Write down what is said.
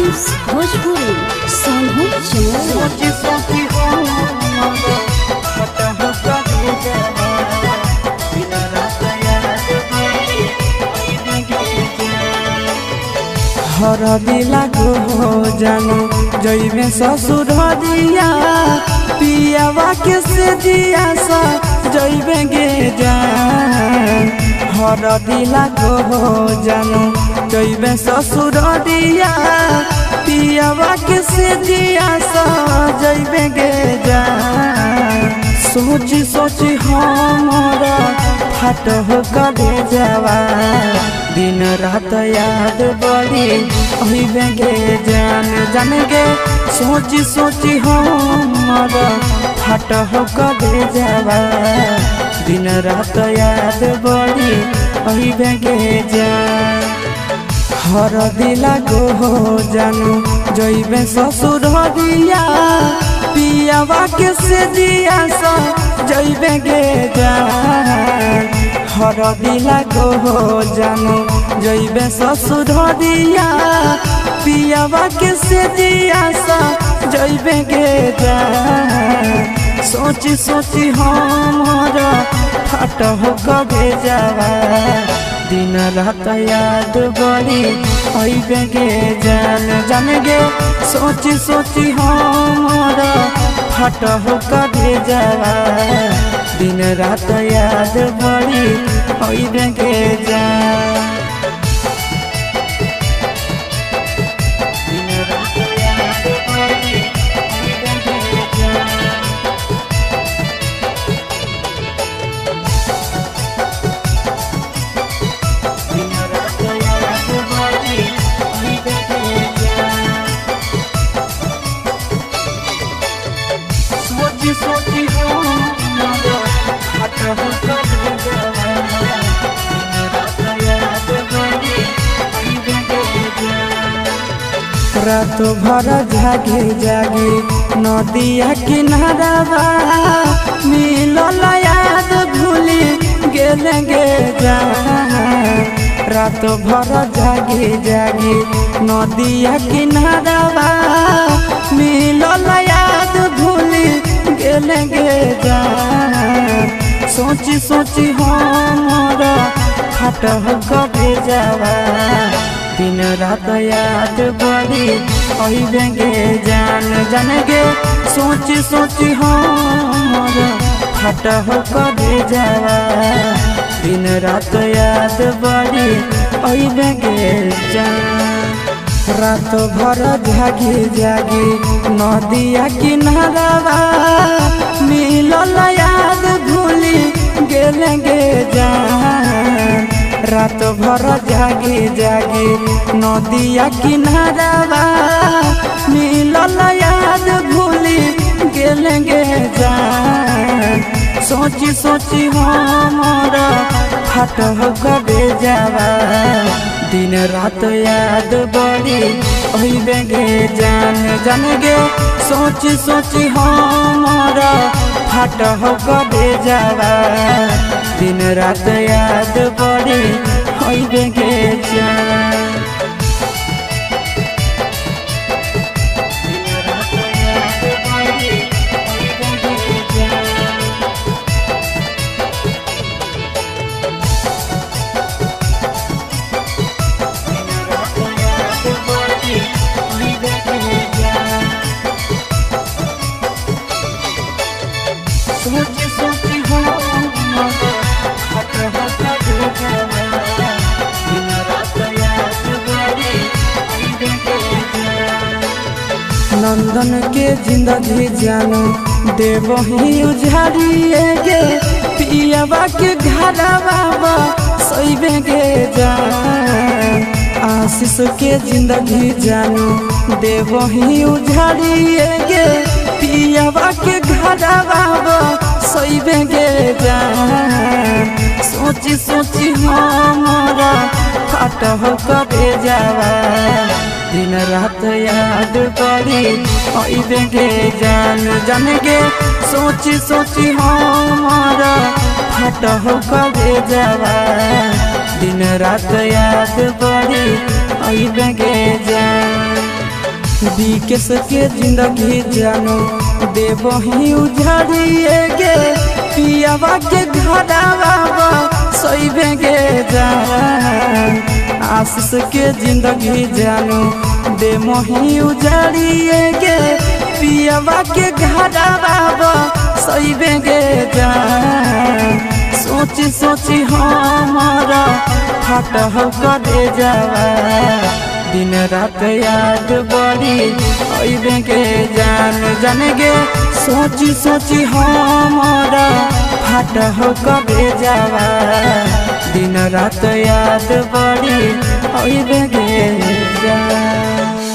Films Bhojpuri Sonu हर दिला को हो जानो जइबे ससुर दिया पियावा के से दिया सा जइबे गे जान। हर दिला को हो जानो जइबे ससुर दिया पियावा के से दिया सा जइबे गे जान। सोची सोची हमारा फाट हो कले जावा दिन रात याद बड़ी अहिबे गे जान जान गे। सोची सोची हमारा फाट हो कले जावा दिन रात याद बड़ी अहिबे गे जान। हर दिला को हो जानू जइबे ससुर दिया पियावा के से दिया सा जइबे गे जान। हर दिला को हो जानू जइबे ससुर दिया पियावा के से दिया सा जइबे गे जान। सोची सोची हमारा फाट हो कबे जावा दिन रात याद बड़ी अइबे गे जान जान गे। सोची सोची हमारा फाट हो कबे जावा दिन रात याद बड़ी अइबे गे जान। रात भर जागे जागे नदिया किनारा मिलल याद भूली गेले गे जान। रात भर जागे जागे नदिया किनारा मिलल याद भूली गेले गे जान। सोची सोची हमारा फाट हो कबे जावा दिन रात याद बड़ी अइबे गे जान जान गे। सोची सोची हमारा फाट हो कबे जावा दिन रात याद बड़ी अइबे गे जान। रात भर जागे जागे नदिया किनारा मिलल याद भूली गेले गे जान। रात भर जागे जागे नदिया किनारा मिलल याद भूली गेले गे जान। सोची सोची हमारा फाट हो कबे जावा दिन रात याद बड़ी अइबे गे जान जान गे। सोची सोची हमारा फाट हो कबे जावा दिन रात याद बड़ी अइबे गे जान। नंदन के जिंदगी जानो देवही उजाड़िए गे पियावा के घरवा सइबे गे जान। आशीष के जिंदगी जानो देवही उजाड़िए गे पियावा के घरवा सइबे गे जान। सोची सोची हमारा फाट हो कबे जावा दिन रात याद बड़ी अइबे गे जान जान गे। सोची सोची हमारा फाट हो कबे जावा दिन रात याद बड़ी अइबे गे जान। विकेश के जिंदगी जानो देवही उजाड़िए गे पियावा के घरवा सोइबे गे जान। आशीष के जिंदगी जानो दे मोही उजाड़िए गे पियावा के घरवा सोइबे गे जान। सोची सोची हमारा फटह करे जावा दिन रात याद बड़ी अइबे के जान जाने गे। सोची सोची हमारा फटह करे जावा दिन रात याद बड़ी अइबे के जान।